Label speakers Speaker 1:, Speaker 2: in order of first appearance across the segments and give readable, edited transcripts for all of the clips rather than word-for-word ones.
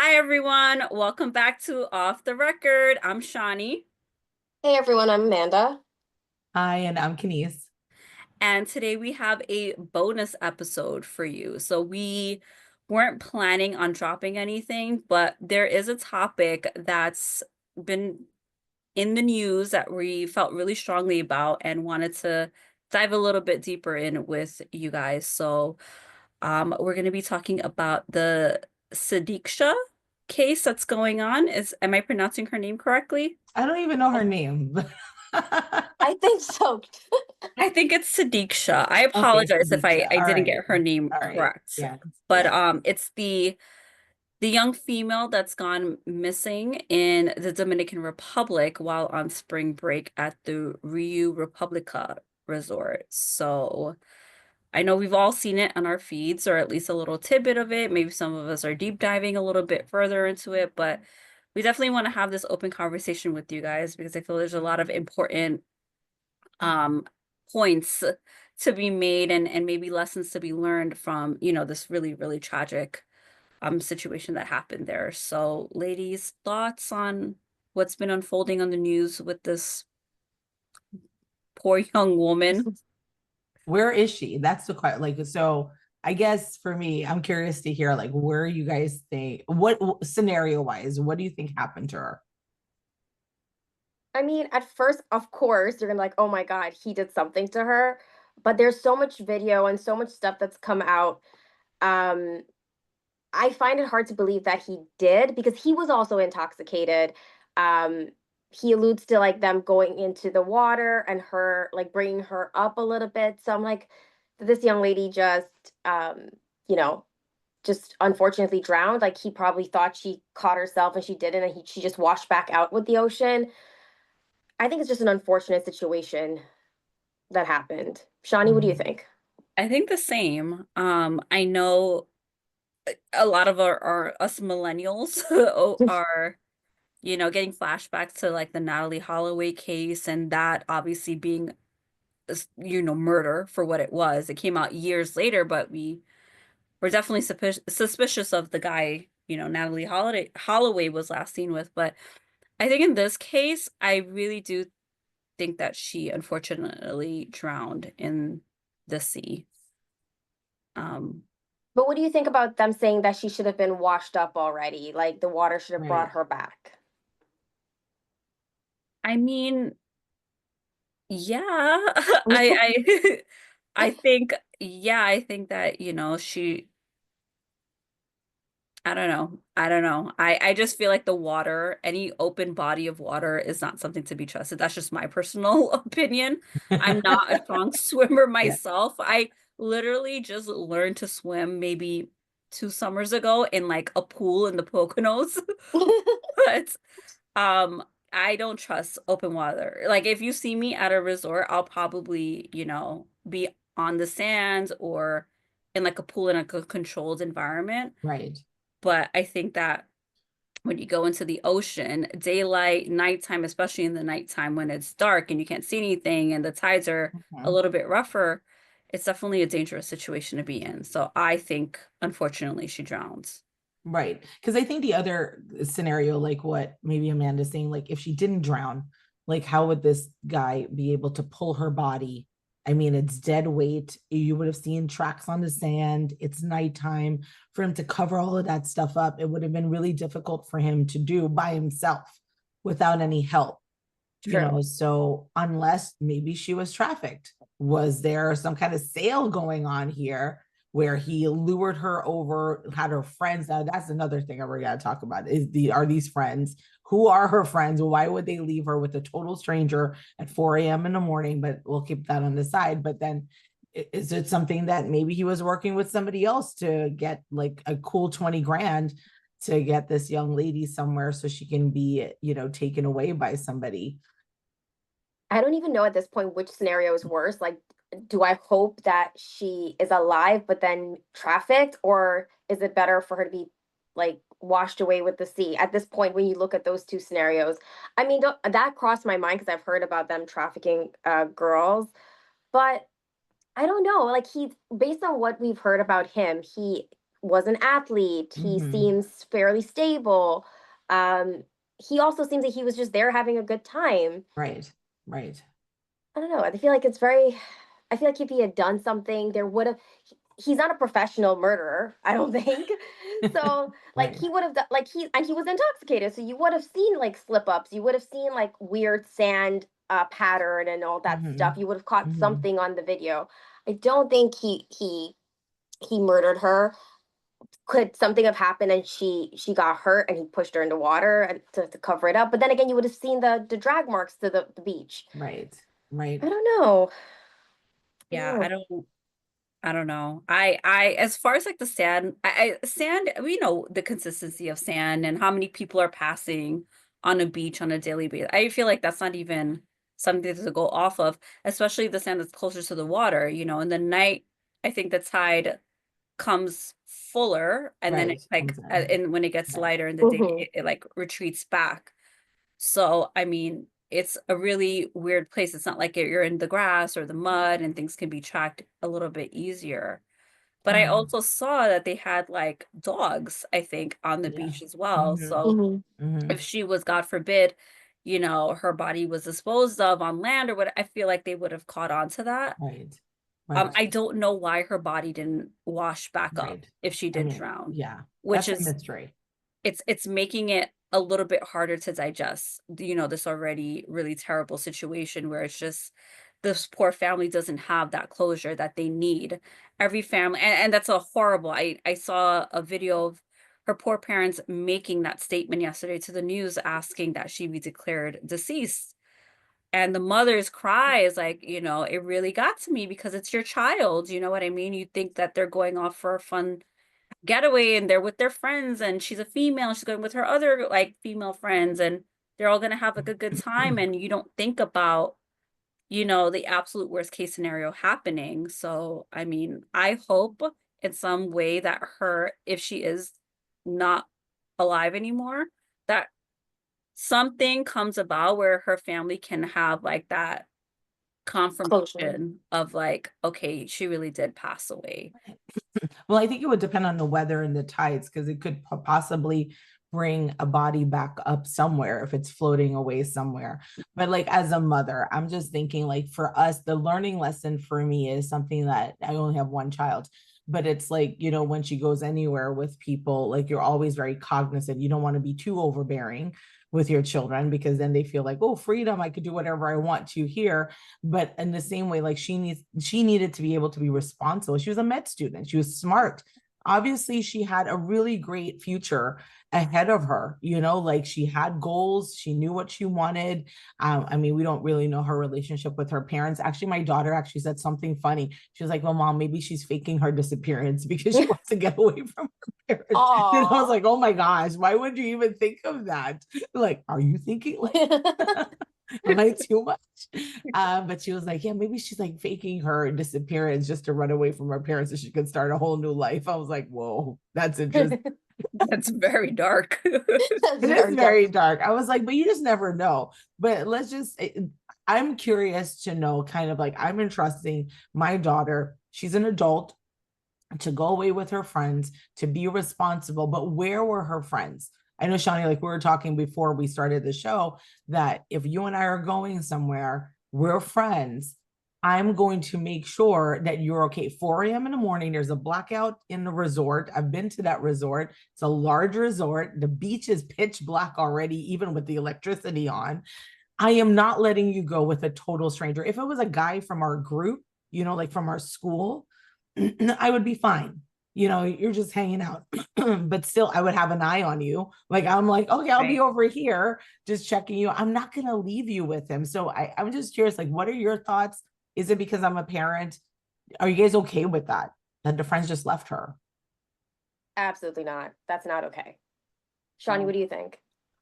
Speaker 1: Hi, everyone. Welcome back to Off the Record. I'm Shawnee,
Speaker 2: Hey everyone, I'm Amanda.
Speaker 3: Hi, and I'm Kenise.
Speaker 1: and today we have a bonus episode for you. So, we weren't planning on dropping anything, but there is a topic that's been in the news that we felt really strongly about and wanted to dive a little bit deeper in with you guys. So, we're going to be talking about the Sadiqsha case that's going on. Am I pronouncing her name correctly?
Speaker 3: I don't even know
Speaker 2: I,
Speaker 3: her name.
Speaker 2: I think so.
Speaker 1: I think it's Sadiqsha. I
Speaker 3: Okay,
Speaker 1: apologize if I
Speaker 3: Khadijah.
Speaker 1: I
Speaker 3: All
Speaker 1: didn't
Speaker 3: right.
Speaker 1: get her name
Speaker 3: All right.
Speaker 1: correct.
Speaker 3: Yeah.
Speaker 1: But
Speaker 3: Yeah.
Speaker 1: it's the young female that's gone missing in the Dominican Republic while on spring break at the Rio Republica resort. So I know we've all seen it on our feeds, or at least a little tidbit of it. Maybe some of us are deep diving a little bit further into it, but we definitely want to have this open conversation with you guys because I feel there's a lot of important um points to be made and maybe lessons to be learned from, this really, really tragic situation that happened there. So, ladies, thoughts on what's been unfolding on the news with this poor young woman?
Speaker 3: Where is she? That's the question. Like, so I guess for me, I'm curious to hear like where you guys think what scenario wise, what do you think happened to her?
Speaker 2: I mean, at first, of course, you're gonna like, oh my God, he did something to her. But there's so much video and so much stuff that's come out. Um, I find it hard to believe that he did because he was also intoxicated. Um, he alludes to like them going into the water and her like bringing her up a little bit. So I'm like, did this young lady just, you know, just unfortunately drowned. Like he probably thought she caught herself and she didn't, and she just washed back out with the ocean. I think it's just an unfortunate situation that happened. Shawnee, what do you
Speaker 3: Mhm.
Speaker 2: think?
Speaker 1: I think the same. I know a lot of our us millennials are, getting flashbacks to like the Natalie Holloway case and that obviously being, murder for what it was. It came out years later, but we were definitely suspicious of the guy, Natalie Holloway was last seen with. But I think in this case, I really do think that she unfortunately drowned in the sea. Um,
Speaker 2: But what do you think about them saying that she should have been washed up already? Like the water should have brought
Speaker 3: Right.
Speaker 2: her back.
Speaker 1: I mean, yeah, I I think, yeah, I think that, I don't know. I don't know. I just feel like the water, any open body of water is not something to be trusted. That's just my personal opinion. I'm not a strong swimmer
Speaker 3: Yeah.
Speaker 1: myself. I literally just learned to swim maybe 2 summers ago in like a pool in the Poconos. But um I don't trust open water. Like if you see me at a resort, I'll probably, be on the sand or in like a pool in like a controlled environment.
Speaker 3: Right.
Speaker 1: But I think that when you go into the ocean, daylight, nighttime, especially in the nighttime when it's dark and you can't see anything and the tides are a
Speaker 3: Mhm.
Speaker 1: little bit rougher, it's definitely a dangerous situation to be in. So I think, unfortunately, she drowns.
Speaker 3: Right. Because I think the other scenario, like what maybe Amanda's saying, like if she didn't drown, like how would this guy be able to pull her body? I mean, it's dead weight. You would have seen tracks on the sand. It's nighttime. For him to cover all of that stuff up, it would have been really difficult for him to do by himself without any help.
Speaker 2: True.
Speaker 3: So unless maybe she was trafficked, was there some kind of sale going on here where he lured her over, had her friends? Now that's another thing we're gonna talk about. Are these friends? Who are her friends? Why would they leave her with a total stranger at 4 a.m. in the morning? But we'll keep that on the side. But then is it something that maybe he was working with somebody else to get like a cool 20 grand to get this young lady somewhere so she can be, taken away by somebody?
Speaker 2: I don't even know at this point which scenario is worse. Like, do I hope that she is alive but then trafficked, or is it better for her to be like washed away with the sea? At this point, when you look at those two scenarios, I mean, that crossed my mind because I've heard about them trafficking girls, but I don't know. Like, based on what we've heard about him, he was an athlete. He
Speaker 3: Hmm.
Speaker 2: seems fairly stable. Um, he also seems like he was just there having a good time.
Speaker 3: Right. Right.
Speaker 2: I don't know. I feel like it's very. I feel like if he had done something, there would have. He's not a professional murderer, I don't think. So, like,
Speaker 3: Right.
Speaker 2: he would have done, like, he was intoxicated, so you would have seen like slip ups. You would have seen like weird sand pattern and all that stuff.
Speaker 3: Hmm.
Speaker 2: You would have caught
Speaker 3: Hmm.
Speaker 2: something on the video. I don't think he murdered her. Could something have happened and she got hurt and he pushed her into water and to cover it up? But then again, you would have seen the drag marks to the beach.
Speaker 3: Right. Right.
Speaker 2: I don't know. I don't
Speaker 1: Yeah,
Speaker 2: know.
Speaker 1: I don't know. I as far as like the sand, sand, we know the consistency of sand and how many people are passing on a beach on a daily basis. I feel like that's not even something to go off of, especially the sand that's closer to the water, in the night, I think the tide comes fuller and then
Speaker 3: Right.
Speaker 1: it's like
Speaker 3: Comes in.
Speaker 1: and when it gets
Speaker 3: Right.
Speaker 1: lighter in the day,
Speaker 2: Mhm.
Speaker 1: it like retreats back. So, I mean, it's a really weird place. It's not like you're in the grass or the mud and things can be tracked a little bit easier. But I
Speaker 3: Um,
Speaker 1: also saw that they had like dogs, I think, on the
Speaker 3: yeah.
Speaker 1: beach as well.
Speaker 3: Hmm.
Speaker 1: So
Speaker 2: Mhm.
Speaker 3: Hmm.
Speaker 1: if she was, God forbid, her body was disposed of on land or what, I feel like they would have caught on to that.
Speaker 3: Right. Right.
Speaker 1: I don't know why her body didn't wash back up
Speaker 3: Right.
Speaker 1: if she
Speaker 3: I
Speaker 1: did
Speaker 3: mean,
Speaker 1: drown,
Speaker 3: yeah,
Speaker 1: which
Speaker 3: that's a
Speaker 1: is
Speaker 3: mystery.
Speaker 1: it's making it a little bit harder to digest, this already really terrible situation where it's just this poor family doesn't have that closure that they need. Every family and that's a horrible. I saw a video of her poor parents making that statement yesterday to the news asking that she be declared deceased. And the mother's cry is like, it really got to me because it's your child. You know what I mean? You think that they're going off for a fun getaway and they're with their friends and she's a female, she's going with her other like female friends and they're all going to have like a good time and you don't think about the absolute worst case scenario happening. So I mean, I hope in some way that her, if she is not alive anymore, that something comes about where her family can have like that
Speaker 2: Closure.
Speaker 1: confirmation of like, okay, she really did pass away.
Speaker 3: Well, I think it would depend on the weather and the tides because it could possibly bring a body back up somewhere if it's floating away somewhere. But like as a mother, I'm just thinking like for us, the learning lesson for me is something that I only have one child. But it's like, when she goes anywhere with people, like you're always very cognizant. You don't want to be too overbearing with your children because then they feel like, oh, freedom, I could do whatever I want to here. But in the same way, like she needed to be able to be responsible. She was a med student. She was smart. Obviously she had a really great future ahead of her, like she had goals, she knew what she wanted. I mean, we don't really know her relationship with her parents. Actually, my daughter actually said something funny. She was like, well, mom, maybe she's faking her disappearance because she wants to get away from her parents. And I was
Speaker 2: Aw.
Speaker 3: like, oh my gosh, why would you even think of that? Like, are you thinking like am I too much? But she was like, yeah, maybe she's like faking her disappearance just to run away from her parents so she could start a whole new life. I was like, whoa, that's interesting.
Speaker 1: That's very dark.
Speaker 2: That's
Speaker 3: It is
Speaker 2: very dark.
Speaker 3: very dark. I was like, but you just never know. But I'm curious to know kind of like I'm entrusting my daughter, she's an adult, to go away with her friends, to be responsible. But where were her friends? I know, Shawnee, like we were talking before we started the show, that if you and I are going somewhere, we're friends. I'm going to make sure that you're okay. 4 a.m. in the morning, there's a blackout in the resort. I've been to that resort. It's a large resort. The beach is pitch black already, even with the electricity on. I am not letting you go with a total stranger. If it was a guy from our group, like from our school, I would be fine. You're just hanging out, but still, I would have an eye on you. Like, I'm like, okay, I'll be
Speaker 1: Right.
Speaker 3: over here just checking you. I'm not going to leave you with him. So I'm just curious, like, what are your thoughts? Is it because I'm a parent? Are you guys okay with that? That the friends just left her?
Speaker 2: Absolutely not. That's not okay. Shawnee,
Speaker 1: No.
Speaker 2: what do you think?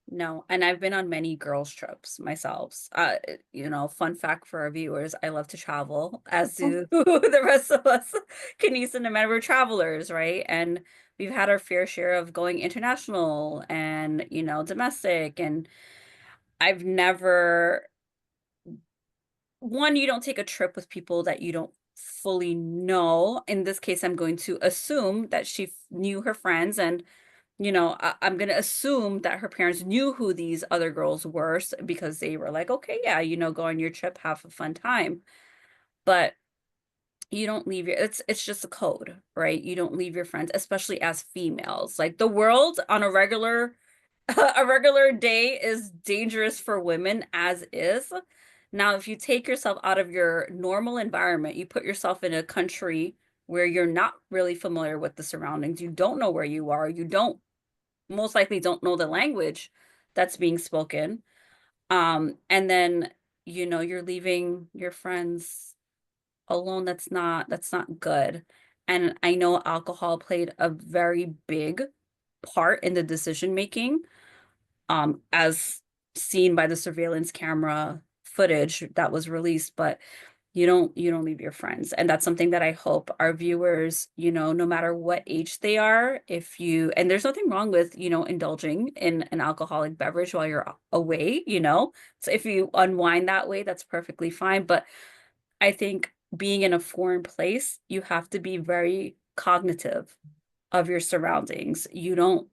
Speaker 1: No, and I've been on many girls' trips myself. Fun fact for our viewers, I love to travel, as do the rest of us. Kenise and Amanda, we're travelers, right? And we've had our fair share of going international and, domestic. And I've never, one, you don't take a trip with people that you don't fully know. In this case, I'm going to assume that she knew her friends, and I'm going to assume that her parents knew who these other girls were because they were like, okay, yeah, go on your trip, have a fun time. But you don't leave your it's just a code, right? You don't leave your friends, especially as females. Like the world on a regular a regular day is dangerous for women as is. Now, if you take yourself out of your normal environment, you put yourself in a country where you're not really familiar with the surroundings, you don't know where you are, you don't most likely don't know the language that's being spoken. And then, you're leaving your friends alone. That's not good. And I know alcohol played a very big part in the decision making, as seen by the surveillance camera footage that was released. But you don't leave your friends, and that's something that I hope our viewers, no matter what age they are, if you and there's nothing wrong with indulging in an alcoholic beverage while you're away, so if you unwind that way, that's perfectly fine. But I think being in a foreign place, you have to be very cognitive of your surroundings. You don't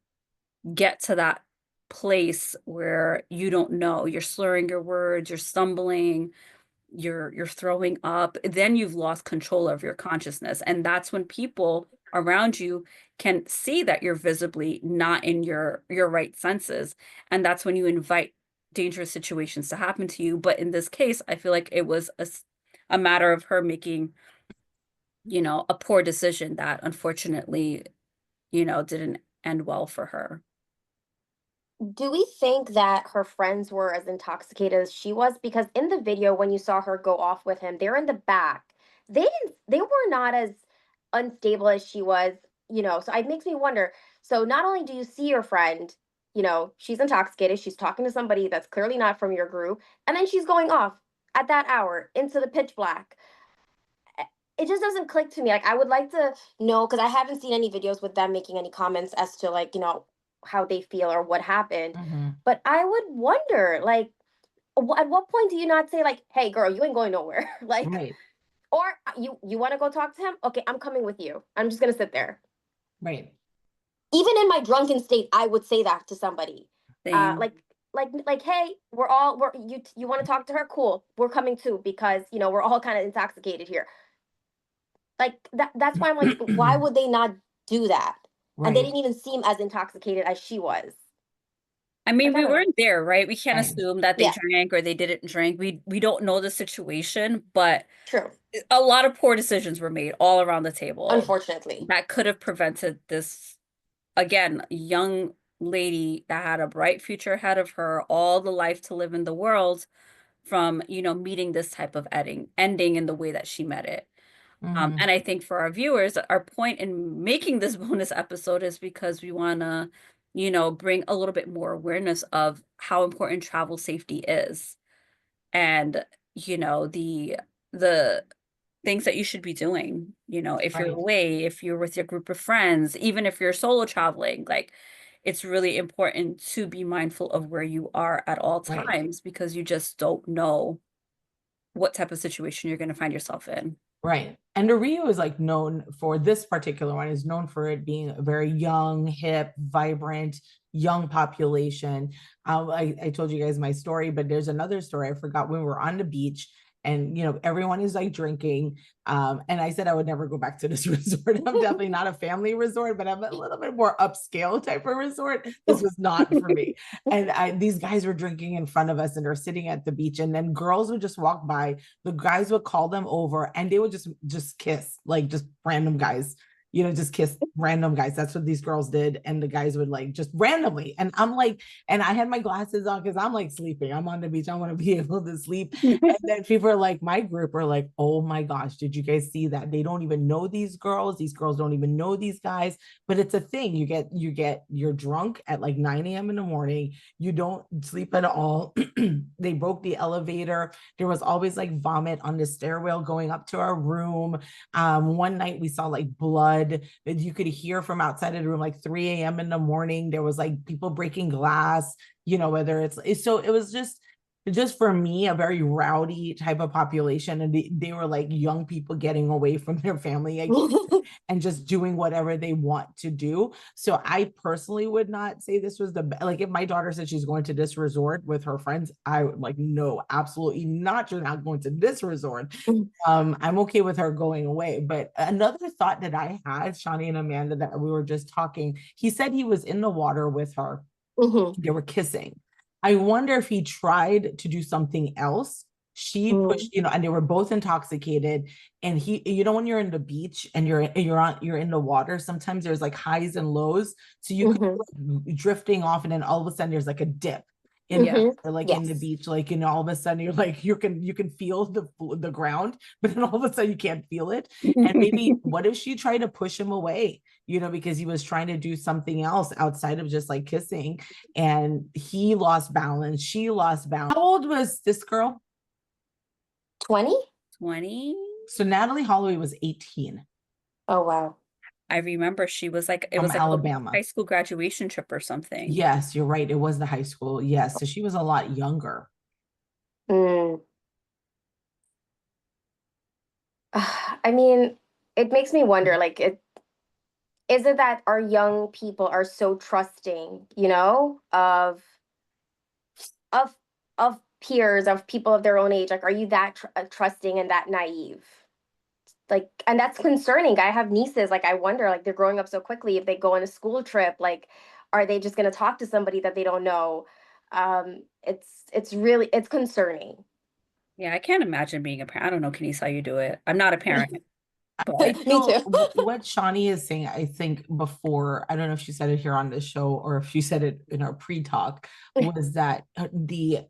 Speaker 1: get to that place where you don't know. You're slurring your words, you're stumbling, you're throwing up. Then you've lost control of your consciousness. And that's when people around you can see that you're visibly not in your right senses. And that's when you invite dangerous situations to happen to you. But in this case, I feel like it was a matter of her making, a poor decision that unfortunately, didn't end well for her.
Speaker 2: Do we think that her friends were as intoxicated as she was? Because in the video, when you saw her go off with him, they're in the back. They were not as unstable as she was, So it makes me wonder. So not only do you see your friend, she's intoxicated, she's talking to somebody that's clearly not from your group, and then she's going off at that hour into the pitch black. It just doesn't click to me. Like I would like to know because I haven't seen any videos with them making any comments as to like, how they feel or what happened.
Speaker 3: Mhm.
Speaker 2: But I would wonder, like, at what point do you not say like, "Hey, girl, you ain't going nowhere," like,
Speaker 3: Right,
Speaker 2: or you want to go talk to him? Okay, I'm coming with you. I'm just gonna sit there.
Speaker 3: right,
Speaker 2: Even in my drunken state, I would say that to somebody.
Speaker 1: Same.
Speaker 2: Like, hey, we're you want to talk to her? Cool, we're coming too because we're all kind of intoxicated here. Like that's why I'm like, why would they not do that? And they
Speaker 3: right,
Speaker 2: didn't even seem as intoxicated as she was.
Speaker 1: I mean,
Speaker 2: Like, I
Speaker 1: we
Speaker 2: don't know.
Speaker 1: weren't there, right? We can't
Speaker 3: right,
Speaker 1: assume that they
Speaker 2: Yeah,
Speaker 1: drank or they didn't drink. We don't know the situation, but
Speaker 2: true.
Speaker 1: a lot of poor decisions were made all around the table
Speaker 2: Unfortunately.
Speaker 1: that could have prevented this, again, young lady that had a bright future ahead of her, all the life to live in the world, from, meeting this type of ending in the way that she met it.
Speaker 3: hmm,
Speaker 1: And I think for our viewers, our point in making this bonus episode is because we want to, bring a little bit more awareness of how important travel safety is, and, the things that you should be doing, if you're
Speaker 3: right,
Speaker 1: away, if you're with your group of friends, even if you're solo traveling, like it's really important to be mindful of where you are at all
Speaker 3: right.
Speaker 1: times because you just don't know what type of situation you're going to find yourself in.
Speaker 3: Right. And the Rio is like known for this particular one is known for it being a very young, hip, vibrant, young population. I told you guys my story, but there's another story. I forgot when we were on the beach and everyone is like drinking. And I said I would never go back to this resort. I'm definitely not a family resort, but I'm a little bit more upscale type of resort. This was not for me. And these guys were drinking in front of us and they're sitting at the beach. And then girls would just walk by, the guys would call them over and they would just kiss, like just random guys, just kiss random guys. That's what these girls did. And the guys would like just randomly. And I'm like, and I had my glasses on because I'm like sleeping. I'm on the beach. I want to be able to sleep. And then people are like, my group are like, oh my gosh, did you guys see that? They don't even know these girls. These girls don't even know these guys. But it's a thing. You're drunk at like 9 a.m. in the morning. You don't sleep at all. They broke the elevator. There was always like vomit on the stairwell going up to our room. One night we saw like blood that you could hear from outside of the room, like 3 a.m. in the morning. There was like people breaking glass, whether it's so it was just just for me, a very rowdy type of population. And they were like young people getting away from their family, I guess, and just doing whatever they want to do. So I personally would not say this was like if my daughter said she's going to this resort with her friends, I would like, no, absolutely not. You're not going to this resort. I'm okay with her going away. But another thought that I had, Shawnee and Amanda, that we were just talking, he said he was in the water with her.
Speaker 2: Mhm.
Speaker 3: They were kissing. I wonder if he tried to do something else. She
Speaker 2: Mm.
Speaker 3: pushed, and they were both intoxicated. And he, when you're in the beach and you're in the water, sometimes there's like highs and lows. So you could
Speaker 2: Mhm.
Speaker 3: be drifting off, and then all of a sudden there's like a dip in
Speaker 1: Yeah.
Speaker 2: Mhm.
Speaker 3: like in the
Speaker 2: Yes.
Speaker 3: beach, like all of a sudden you're like you can feel the ground, but then all of a sudden you can't feel it. And maybe what if she tried to push him away, because he was trying to do something else outside of just like kissing, and he lost balance, she lost balance. How old was this girl?
Speaker 2: 20?
Speaker 1: 20.
Speaker 3: So Natalie Holloway was 18,
Speaker 2: Oh, wow.
Speaker 1: I remember she was like, it
Speaker 3: from
Speaker 1: was like a high
Speaker 3: Alabama.
Speaker 1: school graduation trip or something.
Speaker 3: Yes, you're right, it was the high school. Yes, so she was a lot younger.
Speaker 2: Mm. I mean, it makes me wonder, like, is it that our young people are so trusting, of of peers, of people of their own age? Like, are you that trusting and that naive? Like, and that's concerning. I have nieces, like, I wonder, like, they're growing up so quickly. If they go on a school trip, like, are they just going to talk to somebody that they don't know? It's concerning.
Speaker 1: Yeah, I can't imagine being a parent. I don't know, Kenise, how you do it. I'm not a parent, but
Speaker 2: Me too.
Speaker 3: What Shawnee is saying, I think before, I don't know if she said it here on the show or if she said it in our pre-talk, was that the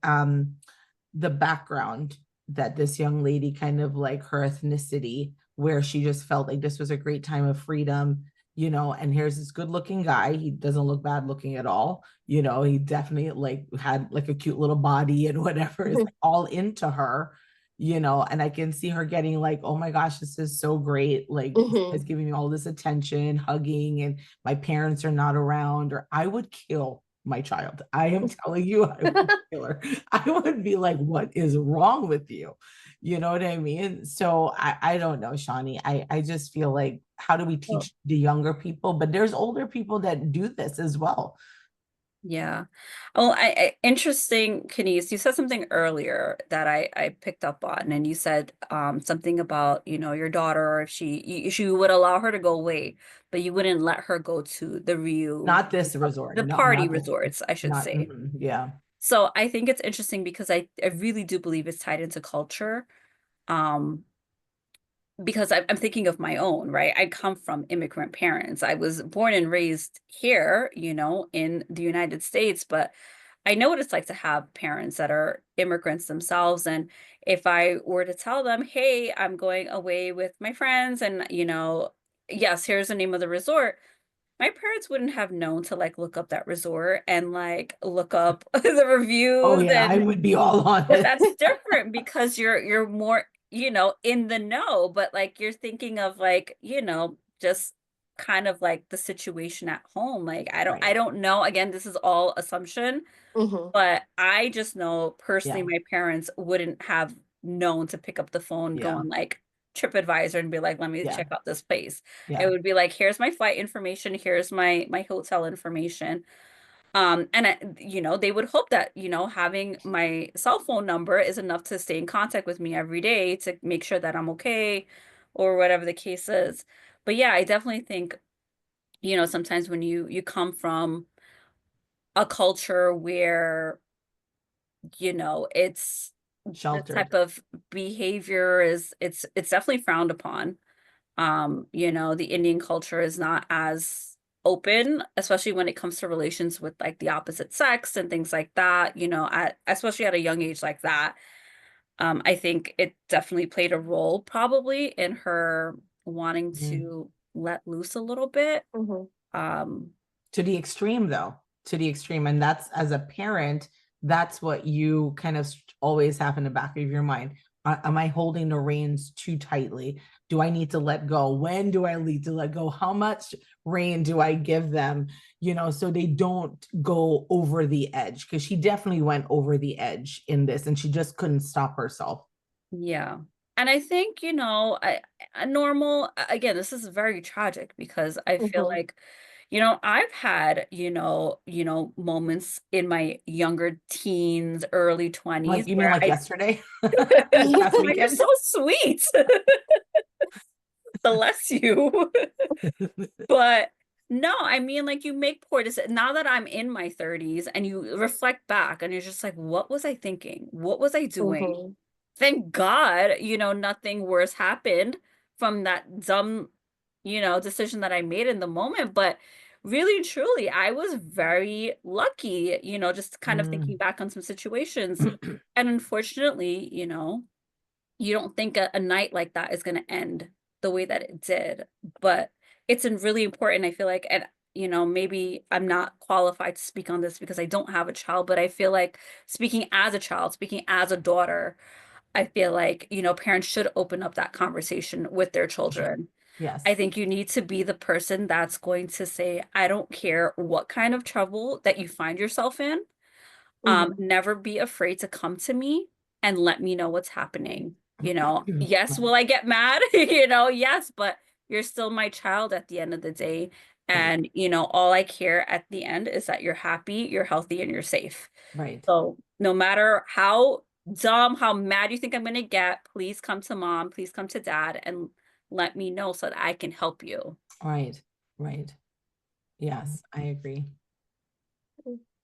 Speaker 3: background that this young lady, kind of like her ethnicity, where she just felt like this was a great time of freedom, and here's this good looking guy. He doesn't look bad looking at all. He definitely like had like a cute little body and whatever, is like all into her, and I can see her getting like, oh my gosh, this is so great. Like,
Speaker 2: Hmm.
Speaker 3: it's giving me all this attention, hugging, and my parents are not around, or I would kill my child. I am telling you, I would kill her. I would be like, what is wrong with you? You know what I mean? So I don't know, Shawnee. I just feel like, how do we
Speaker 1: well,
Speaker 3: teach the younger people? But there's older people that do this as well.
Speaker 1: yeah. Oh, interesting, Kenise. You said something earlier that I picked up on, and you said something about, your daughter, if she would allow her to go away, but you wouldn't let her go to the Rio,
Speaker 3: Not this resort.
Speaker 1: the
Speaker 3: No,
Speaker 1: party
Speaker 3: not this.
Speaker 1: resorts, I should
Speaker 3: Not,
Speaker 1: say.
Speaker 3: yeah.
Speaker 1: So I think it's interesting because I really do believe it's tied into culture. Um, because I'm thinking of my own, right? I come from immigrant parents. I was born and raised here, in the United States, but I know what it's like to have parents that are immigrants themselves. And if I were to tell them, hey, I'm going away with my friends, and, yes, here's the name of the resort, my parents wouldn't have known to like look up that resort and like look up the
Speaker 3: Oh
Speaker 1: reviews.
Speaker 3: yeah, I
Speaker 1: And
Speaker 3: would be all on
Speaker 1: but
Speaker 3: it.
Speaker 1: that's different because you're more, in the know, but like you're thinking of like, just kind of like the situation at home. Like I
Speaker 3: Right.
Speaker 1: don't know. Again, this is all assumption,
Speaker 2: Hmm.
Speaker 1: but I just know personally
Speaker 3: Yeah.
Speaker 1: my parents wouldn't have known to pick up the phone, go
Speaker 3: Yeah.
Speaker 1: on like TripAdvisor and be like, let me
Speaker 3: Yeah.
Speaker 1: check out this place. It
Speaker 3: Yeah.
Speaker 1: would be like, here's my flight information, here's my hotel information. And they would hope that, having my cell phone number is enough to stay in contact with me every day to make sure that I'm okay or whatever the case is. But yeah, I definitely think, sometimes when you come from a culture where, it's this
Speaker 3: Sheltered.
Speaker 1: type of behavior it's definitely frowned upon. The Indian culture is not as open, especially when it comes to relations with like the opposite sex and things like that, especially at a young age like that. I think it definitely played a role probably in her wanting
Speaker 3: Mhm.
Speaker 1: to let loose a little bit.
Speaker 2: Hmm.
Speaker 1: Um,
Speaker 3: To the extreme, though, to the extreme. And that's, as a parent, that's what you kind of always have in the back of your mind. Am I holding the reins too tightly? Do I need to let go? When do I need to let go? How much rein do I give them? So they don't go over the edge, because she definitely went over the edge in this and she just couldn't stop herself.
Speaker 1: Yeah. And I think, a normal, again, this is very tragic because I feel
Speaker 2: Mhm.
Speaker 1: like, I've had, moments in my younger teens, early 20s
Speaker 3: Like, you mean
Speaker 1: where
Speaker 3: like
Speaker 1: I
Speaker 3: yesterday? Past
Speaker 1: oh, you're
Speaker 3: weekend?
Speaker 1: so sweet. Bless you. But no, I mean, like, you make poor decisions. Now that I'm in my 30s and you reflect back and you're just like, what was I thinking? What was I doing?
Speaker 2: Mhm.
Speaker 1: Thank God, nothing worse happened from that dumb, decision that I made in the moment. But really, truly, I was very lucky, just kind of thinking
Speaker 3: Mm.
Speaker 1: back on some situations. And unfortunately, you don't think a night like that is going to end the way that it did. But really important, I feel like, and maybe I'm not qualified to speak on this because I don't have a child, but I feel like speaking as a child, speaking as a daughter, I feel like, parents should open up that conversation with their
Speaker 3: Sure.
Speaker 1: children. I
Speaker 3: Yes.
Speaker 1: think you need to be the person that's going to say, I don't care what kind of trouble that you find yourself in.
Speaker 2: Mhm.
Speaker 1: Never be afraid to come to me and let me know what's happening. Yes,
Speaker 3: Right.
Speaker 1: will I get mad? Yes, but you're still my child at the end of the day.
Speaker 3: Right.
Speaker 1: And, all I care at the end is that you're happy, you're healthy, and you're safe.
Speaker 3: Right.
Speaker 1: So no matter how dumb, how mad you think I'm gonna get, please come to mom, please come to dad and let me know so that I can help you.
Speaker 3: Right. Right. Yes, I agree.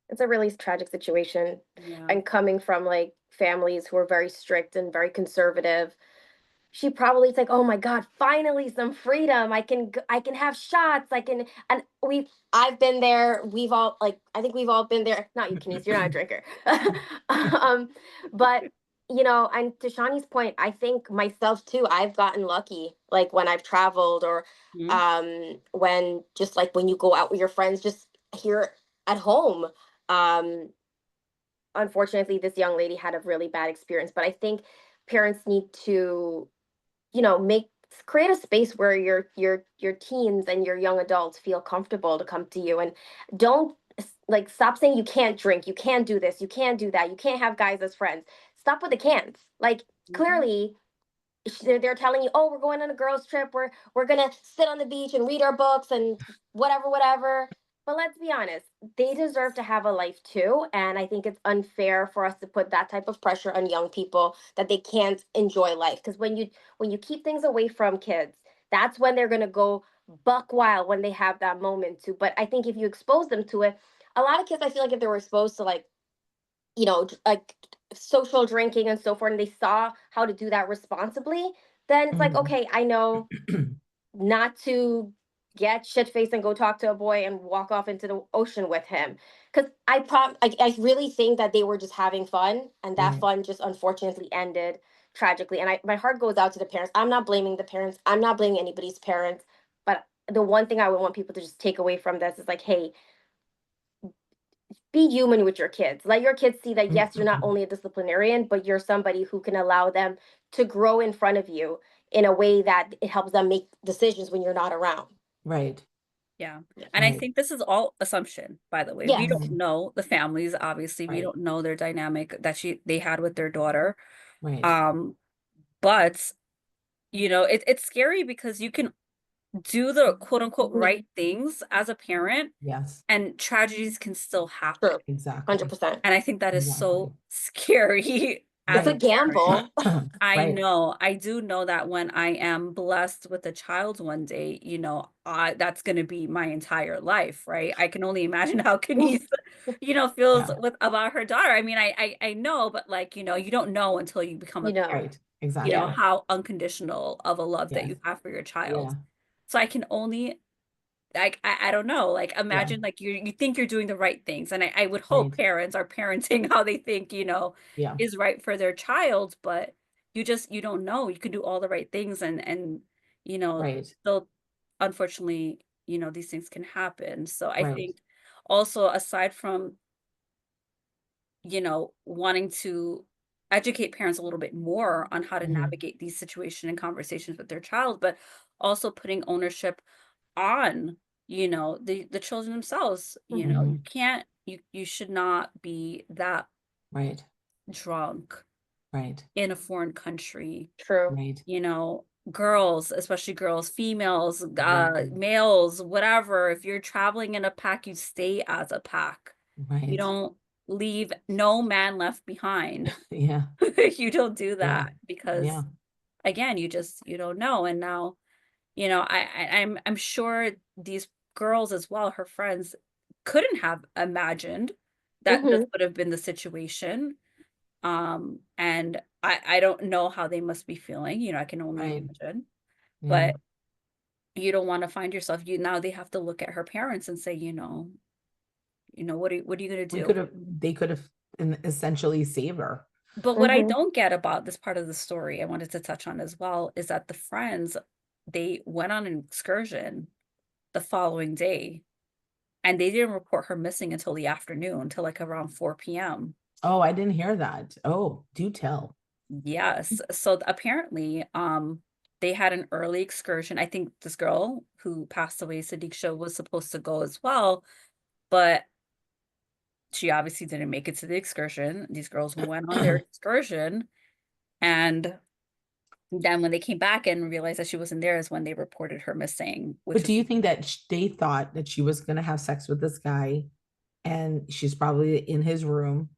Speaker 2: It's a really tragic situation,
Speaker 1: Yeah.
Speaker 2: and coming from, like, families who are very strict and very conservative, she probably is like, "Oh my god, finally some freedom. I can have shots. I can." And I've been there. We've all, like, I think we've all been there. Not you, Kenise, you're not a drinker. um, but and to Shawnee's point, I think myself too, I've gotten lucky, like when I've traveled, or
Speaker 1: Mhm.
Speaker 2: when, just like when you go out with your friends, just here at home. Um, Unfortunately, this young lady had a really bad experience, but I think parents need to, make create a space where your teens and your young adults feel comfortable to come to you, and don't like, stop saying you can't drink, you can't do this, you can't do that, you can't have guys as friends. Stop with the cans. Like,
Speaker 1: Mhm.
Speaker 2: clearly they're telling you, "Oh, we're going on a girls trip. We're gonna sit on the beach and read our books and whatever, whatever." But let's be honest, they deserve to have a life too, and I think it's unfair for us to put that type of pressure on young people that they can't enjoy life. Because when you keep things away from kids, that's when they're gonna go buck wild when they have that moment too. But I think if you expose them to it, a lot of kids, I feel like if they were exposed to, like, like social drinking and so forth, and they saw how to do that responsibly, then it's like,
Speaker 3: Mhm.
Speaker 2: okay, I know not to get shit faced and go talk to a boy and walk off into the ocean with him. Because I really think that they were just having fun, and that
Speaker 3: Right.
Speaker 2: fun just unfortunately ended tragically. And my heart goes out to the parents. I'm not blaming the parents. I'm not blaming anybody's parents. But the one thing I would want people to just take away from this is like, hey, be human with your kids. Let your kids see that yes, you're not only a disciplinarian, but you're somebody who can allow them to grow in front of you in a way that it helps them make decisions when you're not around.
Speaker 3: Right.
Speaker 1: Yeah. And I
Speaker 3: Right.
Speaker 1: think this is all assumption, by the way. We
Speaker 2: Yes.
Speaker 1: don't
Speaker 3: Mhm.
Speaker 1: know the families, obviously. We
Speaker 3: Right.
Speaker 1: don't know their dynamic that they had with their daughter.
Speaker 3: Right.
Speaker 1: Um, but it's scary because you can do the quote unquote
Speaker 2: Mhm.
Speaker 1: right things as a parent
Speaker 3: Yes.
Speaker 1: and tragedies can still happen.
Speaker 2: True.
Speaker 3: Exactly.
Speaker 2: 100%.
Speaker 1: And I think that is
Speaker 3: Exactly.
Speaker 1: so scary as
Speaker 2: It's
Speaker 1: a
Speaker 2: a
Speaker 3: Right.
Speaker 1: parent.
Speaker 2: gamble.
Speaker 1: I
Speaker 3: Right.
Speaker 1: know. I do know that when I am blessed with a child one day, that's going to be my entire life, right? I can only imagine how Kenise, feels
Speaker 3: Yeah.
Speaker 1: with about her daughter. I mean, I know, but like, you don't know until you become a
Speaker 2: You
Speaker 1: parent,
Speaker 2: know.
Speaker 3: Right. Exactly.
Speaker 2: Yeah.
Speaker 1: how unconditional of a love that
Speaker 3: Yes.
Speaker 1: you have for your child.
Speaker 3: Yeah.
Speaker 1: So I can only like I don't know, like
Speaker 3: Yeah.
Speaker 1: imagine like you think you're doing the right things. And I would hope
Speaker 3: Right.
Speaker 1: parents are parenting how they think,
Speaker 3: Yeah.
Speaker 1: is right for their child, but you don't know. You could do all the right things and
Speaker 3: Right.
Speaker 1: still unfortunately, these things can happen. So I
Speaker 3: Right.
Speaker 1: think also aside from, wanting to educate parents a little bit more on how to
Speaker 3: Mhm.
Speaker 1: navigate these situations and conversations with their child, but also putting ownership on, the children themselves. You
Speaker 3: Mhm.
Speaker 1: can't you should not be that
Speaker 3: Right.
Speaker 1: drunk
Speaker 3: Right.
Speaker 1: in a foreign country,
Speaker 2: True.
Speaker 3: Right.
Speaker 1: girls, especially girls, females,
Speaker 3: Exactly.
Speaker 1: males, whatever. If you're traveling in a pack, you stay as a pack. You
Speaker 3: Right.
Speaker 1: don't leave no man left behind.
Speaker 3: Yeah.
Speaker 1: You don't do
Speaker 3: Yeah.
Speaker 1: that
Speaker 3: Yeah.
Speaker 1: because again, you don't know. And now, I'm sure these girls as well, her friends, couldn't have imagined that this
Speaker 2: Hmm.
Speaker 1: would have been the situation. And I don't know how they must be feeling, I can only
Speaker 3: Right.
Speaker 1: imagine.
Speaker 3: Yeah.
Speaker 1: But you don't want to find yourself, now they have to look at her parents and say, what are you gonna do?
Speaker 3: They could have essentially saved her.
Speaker 1: But what I
Speaker 2: Hmm.
Speaker 1: don't get about this part of the story I wanted to touch on as well is that the friends, they went on an excursion the following day, and they didn't report her missing until the afternoon, till like around 4 p.m.
Speaker 3: Oh, I didn't hear that. Oh, do tell.
Speaker 1: Yes. So apparently, they had an early excursion. I think this girl who passed away, Sadiq, was supposed to go as well, but she obviously didn't make it to the excursion. These girls went on their excursion, and then when they came back and realized that she wasn't there is when they reported her missing,
Speaker 3: But
Speaker 1: which
Speaker 3: do
Speaker 1: was
Speaker 3: you think that they thought that she was going to have sex with this guy and she's probably in his room?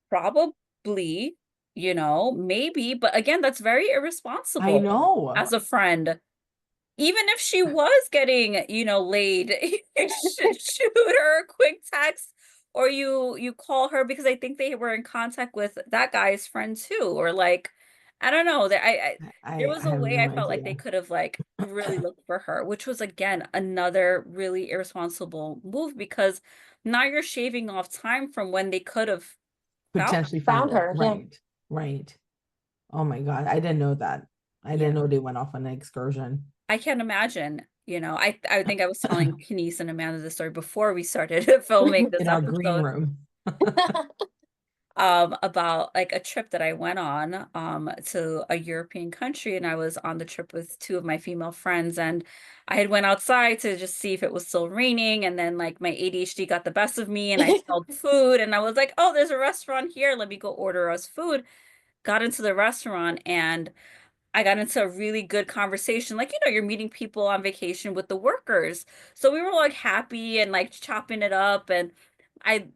Speaker 1: probably, maybe, but again, that's very
Speaker 3: I
Speaker 1: irresponsible
Speaker 3: know.
Speaker 1: as a friend. Even if she was getting, laid, you should shoot her a quick text, or you call her, because I think they were in contact with that guy's friend too, or like, I don't know, there was
Speaker 3: I
Speaker 1: a
Speaker 3: have
Speaker 1: way
Speaker 3: no
Speaker 1: I felt like they
Speaker 3: idea.
Speaker 1: could have like really looked for her, which was again another really irresponsible move, because now you're shaving off time from when they could have found her.
Speaker 3: Potentially found
Speaker 2: Found
Speaker 3: her.
Speaker 2: her. Yeah.
Speaker 3: Right. Right. Oh my God. I didn't know that. I
Speaker 1: Yeah.
Speaker 3: didn't know they went off on an excursion
Speaker 1: I can't imagine, I think I was telling Kenise and Amanda the story before we started filming this
Speaker 3: in our green
Speaker 1: episode,
Speaker 3: room.
Speaker 1: about like a trip that I went on, to a European country, and I was on the trip with two of my female friends, and I had went outside to just see if it was still raining, and then like my ADHD got the best of me, and I smelled food, and I was like, oh, there's a restaurant here, let me go order us food. Got into the restaurant, and I got into a really good conversation. Like, you're meeting people on vacation with the workers. So we were like happy and like chopping it up. And I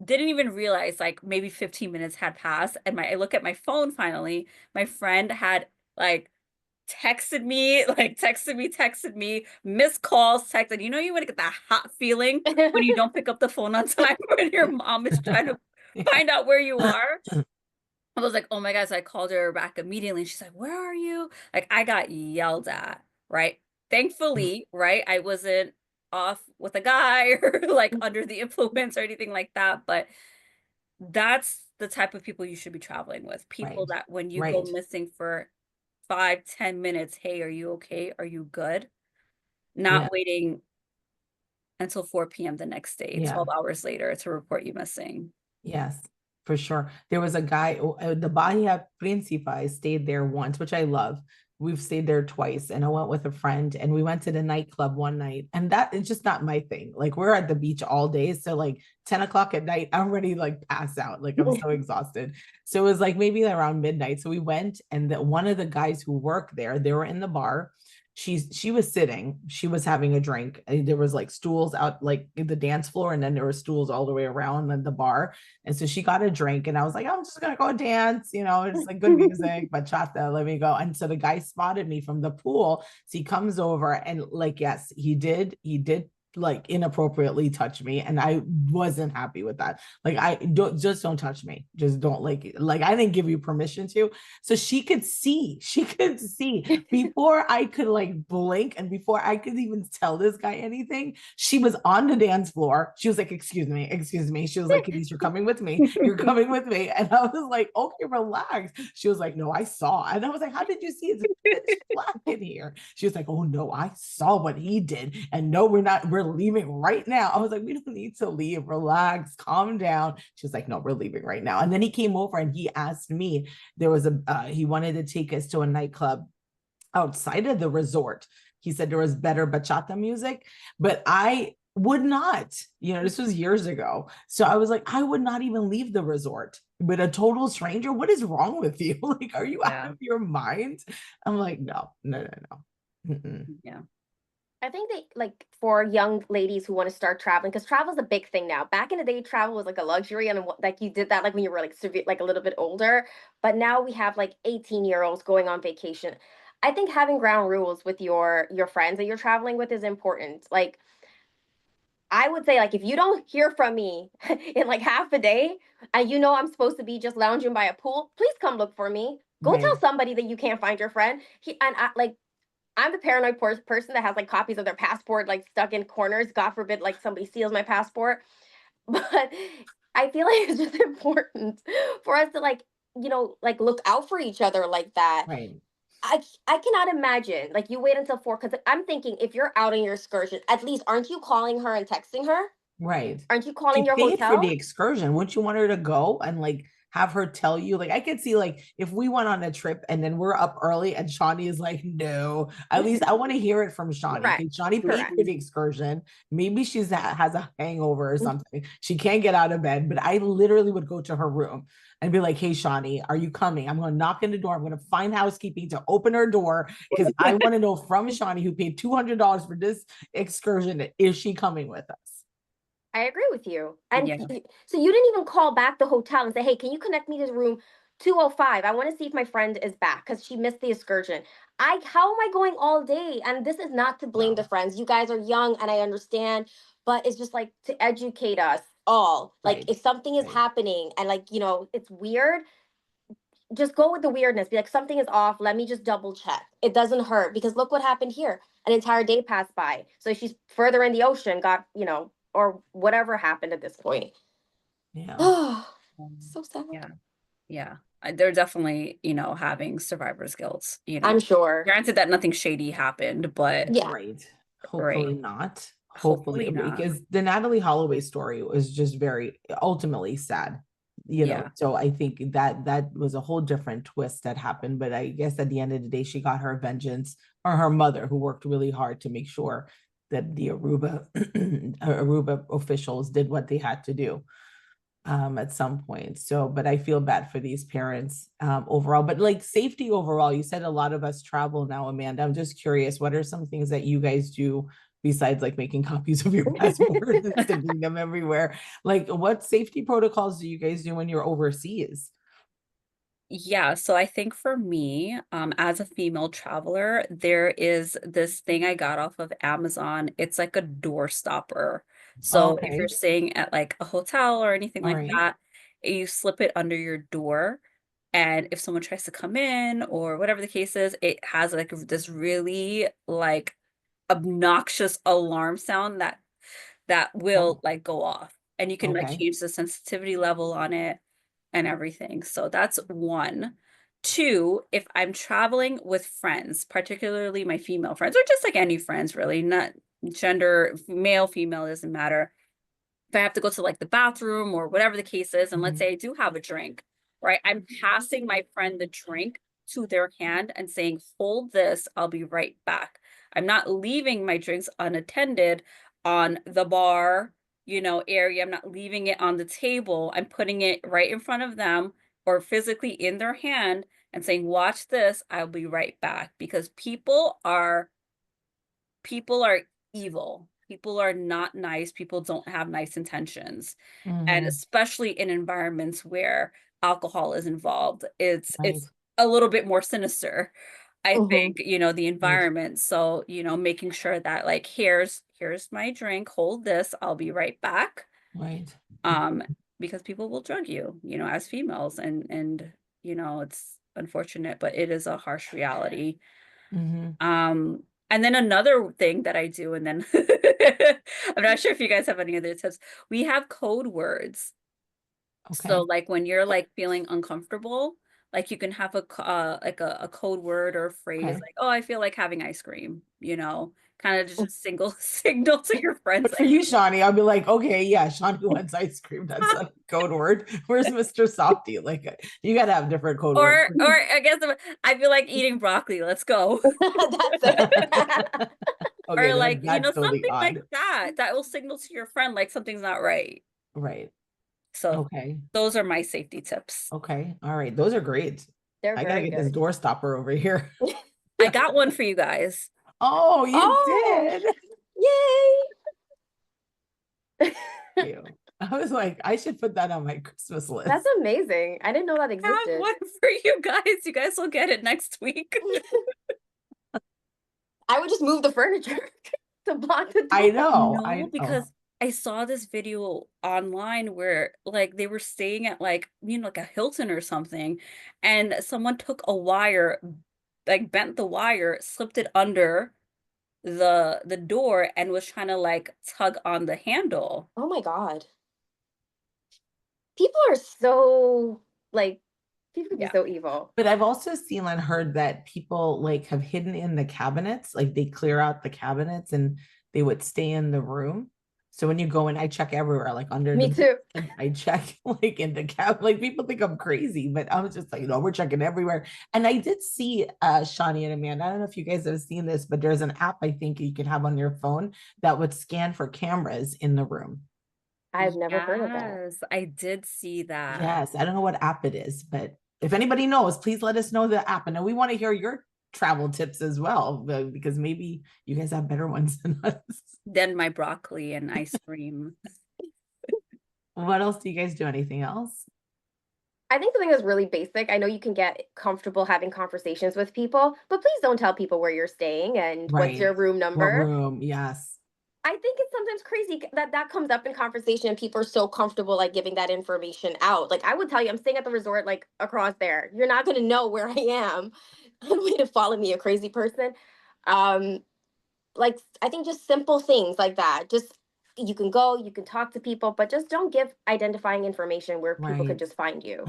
Speaker 1: didn't even realize like maybe 15 minutes had passed. And I look at my phone finally. My friend had like texted me, missed calls, texted. You want to get that hot feeling when you don't pick up the phone on time when your mom is trying to
Speaker 3: Yeah.
Speaker 1: find out where you are. I was like, oh my God. So I called her back immediately. And she's like, where are you? Like, I got yelled at, right? Thankfully, right? I wasn't off with a guy or like under the influence or anything like that. But that's the type of people you should be traveling with. People
Speaker 3: Right.
Speaker 1: that when you go
Speaker 3: Right.
Speaker 1: missing for 5, 10 minutes, hey, are you okay? Are you good?
Speaker 3: Yeah.
Speaker 1: Not waiting until 4 p.m. the next day,
Speaker 3: Yeah.
Speaker 1: 12 hours later to report you missing.
Speaker 3: Yes, for sure. There was a guy, the Bahia Principe, I stayed there once, which I love. We've stayed there twice, and I went with a friend, and we went to the nightclub one night, and that is just not my thing. Like we're at the beach all day, so like 10 o'clock at night, I'm already like pass out, like I'm so exhausted. So it was like maybe around midnight. So we went, and one of the guys who worked there, they were in the bar. She was sitting, she was having a drink. There was like stools out like the dance floor, and then there were stools all the way around the bar. And so she got a drink, and I was like, I'm just gonna go dance, it's like good music, bachata, let me go. And so the guy spotted me from the pool. So he comes over, and like, yes, he did like inappropriately touch me, and I wasn't happy with that. Like, I don't touch me, just don't, like I didn't give you permission to. So she could see before I could like blink, and before I could even tell this guy anything, she was on the dance floor. She was like, excuse me. She was like, Denise, you're coming with me. You're coming with me. And I was like, okay, relax. She was like, no, I saw. And I was like, how did you see? It's pitch black in here. She was like, oh no, I saw what he did. And no, we're not, we're leaving right now. I was like, we don't need to leave. Relax, calm down. She was like, no, we're leaving right now. And then he came over and he asked me, there was he wanted to take us to a nightclub outside of the resort. He said there was better bachata music, but I would not, this was years ago. So I was like, I would not even leave the resort with a total stranger. What is wrong with you? Like, are you out
Speaker 1: Yeah.
Speaker 3: of your mind? I'm like, no, no, no, no. Mm-mm.
Speaker 1: Yeah.
Speaker 2: I think they like for young ladies who want to start traveling because travel is a big thing now. Back in the day, travel was like a luxury, and like you did that like when you were like severe, like a little bit older. But now we have like 18-year-olds going on vacation. I think having ground rules with your friends that you're traveling with is important. Like I would say, like if you don't hear from me in like half a day, and you know I'm supposed to be just lounging by a pool, please come look for me. Go tell
Speaker 3: Right,
Speaker 2: somebody that you can't find your friend. And I, like I'm the paranoid person that has like copies of their passport like stuck in corners. God forbid, like somebody steals my passport. But I feel like it's just important for us to like, like look out for each other like that.
Speaker 3: right,
Speaker 2: I cannot imagine like you wait until 4 because I'm thinking if you're out on your excursion, at least aren't you calling her and texting her?
Speaker 3: right.
Speaker 2: Aren't you
Speaker 3: She
Speaker 2: calling your
Speaker 3: paid for the
Speaker 2: hotel?
Speaker 3: excursion. Wouldn't you want her to go and like have her tell you? Like, I could see like if we went on a trip and then we're up early and Shawnee is like, no, at least I want to hear it from Shawnee
Speaker 2: Correct.
Speaker 3: because Shawnee paid
Speaker 2: Correct.
Speaker 3: for the excursion. Maybe has a hangover or something. She can't get out of bed, but I literally would go to her room and be like, hey, Shawnee, are you coming? I'm going to knock on the door. I'm going to find housekeeping to open her door because I want to know from Shawnee, who paid $200 for this excursion, is she coming with us?
Speaker 2: I agree with you. And
Speaker 1: Yeah.
Speaker 2: so you didn't even call back the hotel and say, "Hey, can you connect me to room 205? I want to see if my friend is back because she missed the excursion." How am I going all day? And this is not to blame the
Speaker 3: No,
Speaker 2: friends. You guys are young and I understand, but it's just like to educate us all. Like
Speaker 3: right,
Speaker 2: if something is
Speaker 3: right.
Speaker 2: happening and like, it's weird, just go with the weirdness. Be like, something is off. Let me just double check. It doesn't hurt because look what happened here. An entire day passed by. So she's further in the ocean, got, or whatever happened at this point.
Speaker 3: Yeah.
Speaker 2: Oh,
Speaker 1: Um,
Speaker 2: so sad.
Speaker 1: yeah. Yeah. They're definitely, having survivor's guilt,
Speaker 2: I'm sure.
Speaker 1: Granted that nothing shady happened, but
Speaker 2: Yeah.
Speaker 3: Right.
Speaker 1: right.
Speaker 3: Hopefully not. Hopefully,
Speaker 1: Hopefully not.
Speaker 3: because the Natalie Holloway story was just very ultimately sad,
Speaker 1: Yeah.
Speaker 3: So I think that was a whole different twist that happened. But I guess at the end of the day, she got her vengeance, or her mother, who worked really hard to make sure that the Aruba officials did what they had to do at some point. So, but I feel bad for these parents overall. But like safety overall, you said a lot of us travel now, Amanda. I'm just curious, what are some things that you guys do besides like making copies of your passport and sticking them everywhere? Like, what safety protocols do you guys do when you're overseas?
Speaker 1: Yeah, so I think for me, as a female traveler, there is this thing I got off of Amazon. It's like a door stopper. So if you're
Speaker 3: Okay.
Speaker 1: staying at like a hotel or anything
Speaker 3: All
Speaker 1: like
Speaker 3: right.
Speaker 1: that, you slip it under your door. And if someone tries to come in or whatever the case is, it has like this really like obnoxious alarm sound that
Speaker 3: Okay.
Speaker 1: will like go off. And you can like
Speaker 3: Okay.
Speaker 1: change the sensitivity level on it and everything. So that's one. Two, if I'm traveling with friends, particularly my female friends, or just like any friends, really, not gender, male, female, doesn't matter. If I have to go to like the bathroom or whatever the case is, and let's
Speaker 3: Mhm.
Speaker 1: say I do have a drink, right? I'm passing my friend the drink to their hand and saying, hold this, I'll be right back. I'm not leaving my drinks unattended on the bar, area. I'm not leaving it on the table. I'm putting it right in front of them or physically in their hand and saying, watch this, I'll be right back. Because people are evil. People are not nice. People don't have nice intentions. And
Speaker 3: Mhm.
Speaker 1: especially in environments where alcohol is involved,
Speaker 3: Right.
Speaker 1: it's a little bit more sinister. I
Speaker 2: Hmm.
Speaker 1: think, the
Speaker 3: Right.
Speaker 1: environment. So, making sure that like here's my drink, hold this, I'll be right back.
Speaker 3: Right.
Speaker 1: Um, because people will drug you, as females and it's unfortunate, but it is a harsh reality.
Speaker 3: Mhm.
Speaker 1: Um, and then another thing that I do, and then I'm not sure if you guys have any other tips. We have code words. So
Speaker 3: Okay.
Speaker 1: like when you're like feeling uncomfortable, Like you can have like a code word or phrase
Speaker 3: Okay.
Speaker 1: like, "Oh, I feel like having ice cream," kind of just single signal to your friends.
Speaker 3: But for you, Shawnee, I'll be like, okay, yeah, Shawnee wants ice cream. That's a code word. Where's Mr. Softy? Like, you got to have different code words.
Speaker 1: Or I guess I feel like eating broccoli. Let's go.
Speaker 2: That's it.
Speaker 3: Okay,
Speaker 1: Or like,
Speaker 3: that's totally
Speaker 1: something like
Speaker 3: odd.
Speaker 1: that will signal to your friend like something's not right.
Speaker 3: Right.
Speaker 1: So
Speaker 3: Okay.
Speaker 1: those are my safety tips.
Speaker 3: Okay. All right. Those are great.
Speaker 2: They're
Speaker 3: I gotta
Speaker 2: very
Speaker 3: get this
Speaker 2: good.
Speaker 3: door stopper over here.
Speaker 1: I got one for you guys.
Speaker 3: Oh, you
Speaker 2: Oh,
Speaker 3: did.
Speaker 2: yay!
Speaker 3: You. I was like, I should put that on my Christmas
Speaker 2: That's
Speaker 3: list.
Speaker 2: amazing. I didn't know that
Speaker 1: I have
Speaker 2: existed.
Speaker 1: one for you guys. You guys will get it next week.
Speaker 2: I would just move the furniture to block the
Speaker 3: I
Speaker 2: door.
Speaker 3: know.
Speaker 1: No,
Speaker 3: I know.
Speaker 1: because I saw this video online where like they were staying at like, like a Hilton or something, and someone took a wire, like bent the wire, slipped it under the door and was trying to like tug on the handle.
Speaker 2: Oh my God. People are so like people can be
Speaker 1: Yeah.
Speaker 2: so evil.
Speaker 3: But I've also seen and heard that people like have hidden in the cabinets, like they clear out the cabinets and they would stay in the room. So when you go in, I check everywhere, like under
Speaker 2: Me
Speaker 3: the
Speaker 2: too.
Speaker 3: bed, I check like in the cab. Like people think I'm crazy, but I was just like, we're checking everywhere. And I did see Shawnee and Amanda. I don't know if you guys have seen this, but there's an app I think you can have on your phone that would scan for cameras in the room.
Speaker 2: I've never heard of that.
Speaker 1: Yes, I did see that.
Speaker 3: Yes, I don't know what app it is, but if anybody knows, please let us know the app. And then we want to hear your travel tips as well, because maybe you guys have better ones than us.
Speaker 1: Then my broccoli and ice cream.
Speaker 3: What else do you guys do? Anything else?
Speaker 2: I think something that's really basic. I know you can get comfortable having conversations with people, but please don't tell people where you're staying and what's
Speaker 3: Right.
Speaker 2: your room
Speaker 3: What
Speaker 2: number.
Speaker 3: room? Yes.
Speaker 2: I think it's sometimes crazy that that comes up in conversation and people are so comfortable like giving that information out. Like I would tell you, I'm staying at the resort like across there. You're not going to know where I am. On way to follow me, a crazy person. Um, like I think just simple things like that. Just you can go, you can talk to people, but just don't give identifying information where people could
Speaker 3: Right.
Speaker 2: just find you.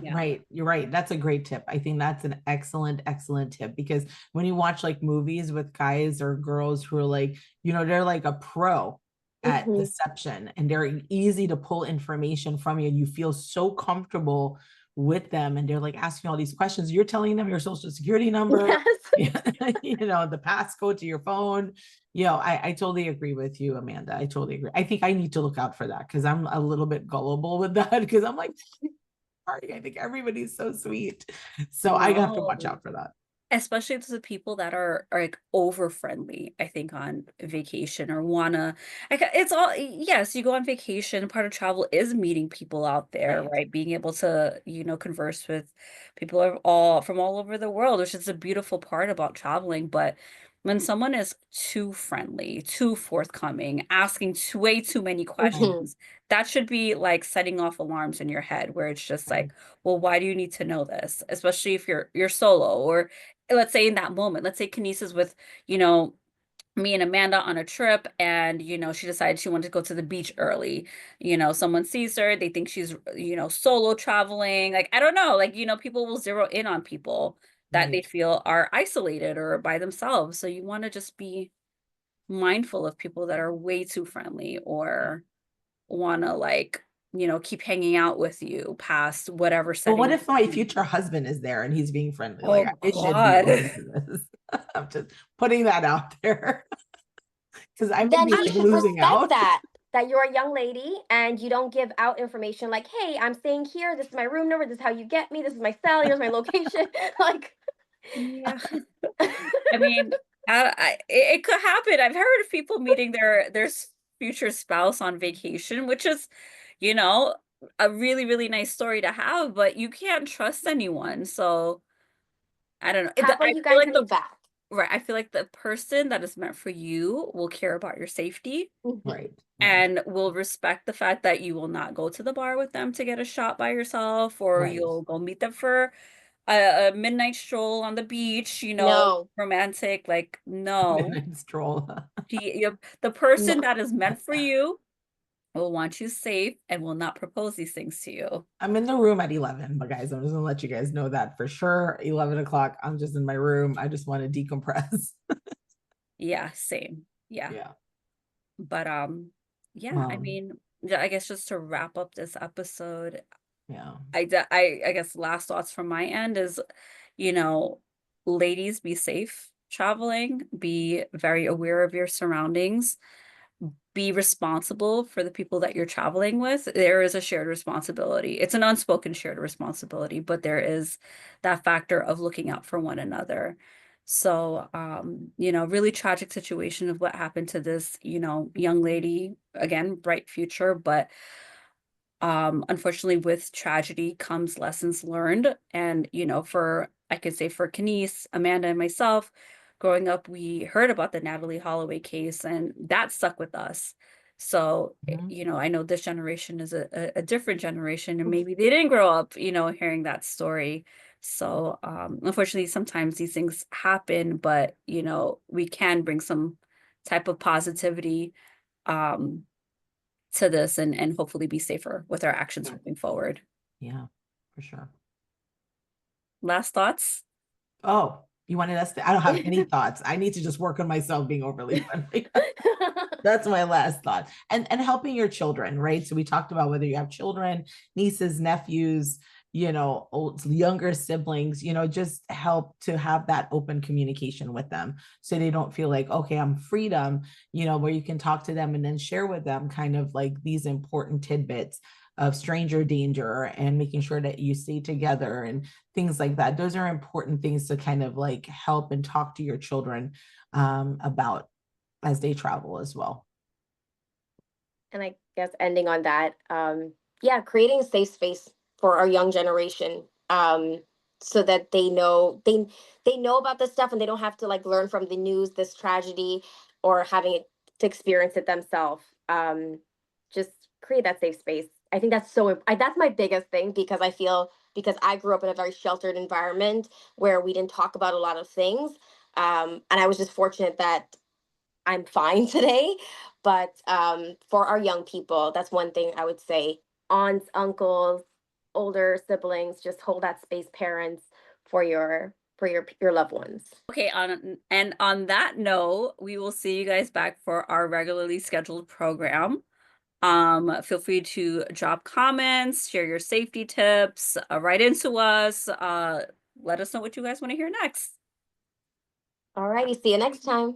Speaker 1: Yeah.
Speaker 3: Right. You're right. That's a great tip. I think that's an excellent, excellent tip because when you watch like movies with guys or girls who are like, they're like a pro at
Speaker 2: Hmm.
Speaker 3: deception and they're easy to pull information from you and you feel so comfortable with them and they're like asking all these questions. You're telling them your social security number,
Speaker 2: Yes.
Speaker 3: yeah, the passcode to your phone. I totally agree with you, Amanda. I totally agree. I think I need to look out for that because I'm a little bit gullible with that because I'm like, sorry, I think everybody's so sweet. So I have to watch
Speaker 1: No.
Speaker 3: out for that.
Speaker 1: Especially to the people that are like over friendly, I think on vacation or wanna like it's all yes, you go on vacation, part of travel is meeting people out there,
Speaker 3: Right.
Speaker 1: right? Being able to, converse with people of all from all over the world, which is a beautiful part about traveling. But when someone is too friendly, too forthcoming, asking way too many
Speaker 3: Right.
Speaker 2: Hmm.
Speaker 1: questions, that should be like setting off alarms in your head where it's just
Speaker 3: Right.
Speaker 1: like, well, why do you need to know this? Especially if you're solo or let's say in that moment, let's say Kinesis with, you know, me and Amanda on a trip and she decided she wanted to go to the beach early. Someone sees her, they think she's solo traveling. Like I don't know, like people will zero in on people that they
Speaker 3: Right.
Speaker 1: feel are isolated or by themselves. So you want to just be mindful of people that are way too friendly or want to like keep hanging out with you past whatever
Speaker 3: Well, what
Speaker 1: setting.
Speaker 3: if my future husband is there and he's being friendly? Like
Speaker 1: Oh
Speaker 3: I should be
Speaker 1: God.
Speaker 3: open to this. I'm just putting that out there because I might
Speaker 2: Then
Speaker 3: be
Speaker 2: he
Speaker 3: like
Speaker 2: should
Speaker 3: losing
Speaker 2: respect
Speaker 3: out.
Speaker 2: that you're a young lady and you don't give out information like, "Hey, I'm staying here. This is my room number. This is how you get me. This is my cell. Here's my location." Like,
Speaker 1: Yeah. I mean, it could happen. I've heard of people meeting their future spouse on vacation, which is, you know, a really, really nice story to have, but you can't trust anyone. So I don't know.
Speaker 2: how about
Speaker 1: I
Speaker 2: you
Speaker 1: feel
Speaker 2: guys
Speaker 1: like
Speaker 2: meet back?
Speaker 1: I feel like the person that is meant for you will care about your safety
Speaker 2: Mhm.
Speaker 3: Right. Right.
Speaker 1: and will respect the fact that you will not go to the bar with them to get a shot by yourself, or
Speaker 3: Right.
Speaker 1: you'll go meet them for a midnight stroll on the beach,
Speaker 2: No,
Speaker 1: romantic. Like, no.
Speaker 3: Midnight stroll.
Speaker 1: The person
Speaker 2: no.
Speaker 1: that is meant for you will want you safe and will not propose these things to you.
Speaker 3: I'm in the room at 11, but guys, I'm just gonna let you guys know that for sure. 11 o'clock, I'm just in my room. I just want to decompress.
Speaker 1: Yeah, same. Yeah.
Speaker 3: Yeah.
Speaker 1: But yeah, I
Speaker 3: Um,
Speaker 1: mean, yeah, I guess just to wrap up this episode,
Speaker 3: yeah.
Speaker 1: I guess last thoughts from my end is, you know, ladies, be safe traveling, be very aware of your surroundings, be responsible for the people that you're traveling with. There is a shared responsibility. It's an unspoken shared responsibility, but there is that factor of looking out for one another. So, really tragic situation of what happened to this, young lady. Again, bright future, but unfortunately with tragedy comes lessons learned. And for I could say for Kenise, Amanda, and myself, growing up we heard about the Natalie Holloway case and that stuck with us. So
Speaker 3: Mhm.
Speaker 1: I know this generation is a different generation and maybe they didn't grow up hearing that story. So unfortunately sometimes these things happen, but we can bring some type of positivity um to this and hopefully be safer with our actions moving forward.
Speaker 3: Yeah, for sure.
Speaker 1: Last thoughts?
Speaker 3: Oh, you wanted us to? I don't have any thoughts. I need to just work on myself being overly friendly. That's my last thought. And helping your children, right? So we talked about whether you have children, nieces, nephews, younger siblings, just help to have that open communication with them so they don't feel like, okay, I'm freedom, where you can talk to them and then share with them kind of like these important tidbits of stranger danger and making sure that you stay together and things like that. Those are important things to kind of like help and talk to your children about as they travel as well.
Speaker 2: And I guess ending on that, yeah, creating a safe space for our young generation, so that they know about this stuff and they don't have to like learn from the news this tragedy or having it to experience it themselves. Just create that safe space. I think that's that's my biggest thing because I feel because I grew up in a very sheltered environment where we didn't talk about a lot of things, and I was just fortunate that I'm fine today. But for our young people, that's one thing I would say. Aunts, uncles, older siblings, just hold that space. Parents, for your loved ones.
Speaker 1: Okay, on that note, we will see you guys back for our regularly scheduled program. Feel free to drop comments, share your safety tips, write into us. Let us know what you guys want to hear next.
Speaker 2: All righty, see you next time.